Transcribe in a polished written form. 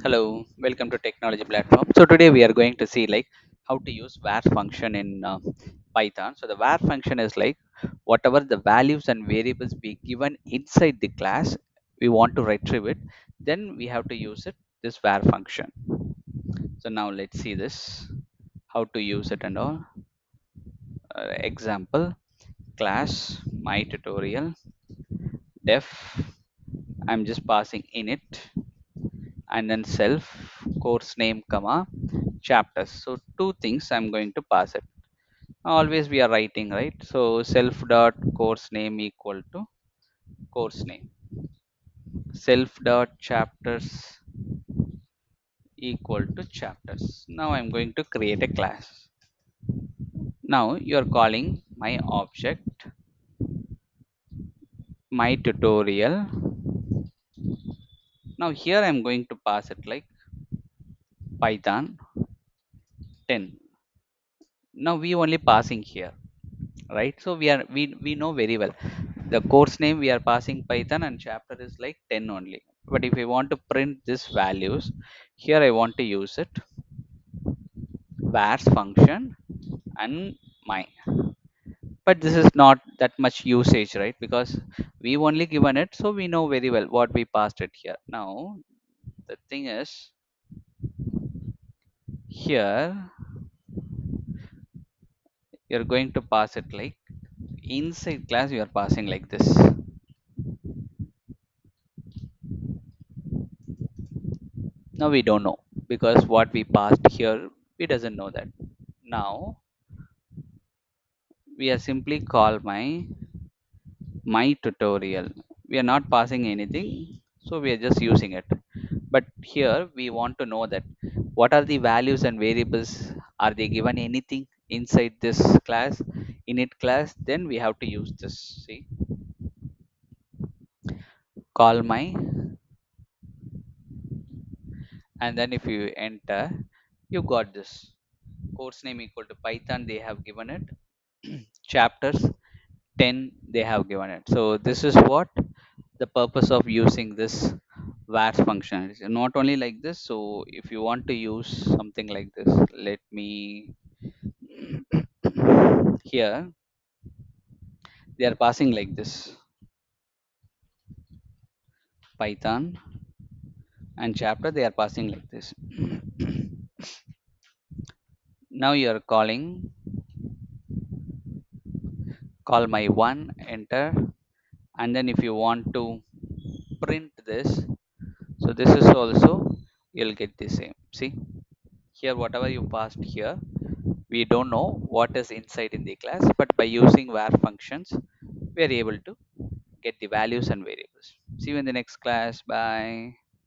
Hello, welcome to Technology Platform. So today we are going to see like how to use VARS function in Python. So the VAR function is like whatever the values and variables be given inside the class, we want to retrieve it. Then we have to use it this VAR function. So now let's see this how to use it and all. Example class my tutorial def. I'm just passing init and then self course name comma chapters. So two things I'm going to pass it. Always we are writing, right? So self dot course name equal to course name, self dot chapters equal to chapters. Now I'm going to create a class. Now you're calling my object my tutorial. Now here I'm going to pass it like python 10. Now we only passing here, right? So we know very well the course name we are passing python and chapter is like 10 only. But if we want to print this values, here I want to use it vars function and my. But this is not that much usage, right? Because we've only given it, so we know very well what we passed it here. Now the thing is, here you're going to pass it like inside class you are passing like this. Now we don't know because what we passed here, we doesn't know that. Now we are simply call my tutorial. We are not passing anything, so we are just using it. But here we want to know that what are the values and variables, are they given anything inside this class, init class, then we have to use this. See, call my, and then if you enter, you got this course name equal to python, they have given it. Chapters 10, they have given it. So this is what the purpose of using this vars function is. Not only like this, so if you want to use something like this, let me here they are passing like this python and chapter, they are passing like this. Now you are calling call my one, enter, and then if you want to print this, so this is also, you'll get the same. See, here whatever you passed here, we don't know what is inside in the class, but by using var functions we are able to get the values and variables. See you in the next class. Bye.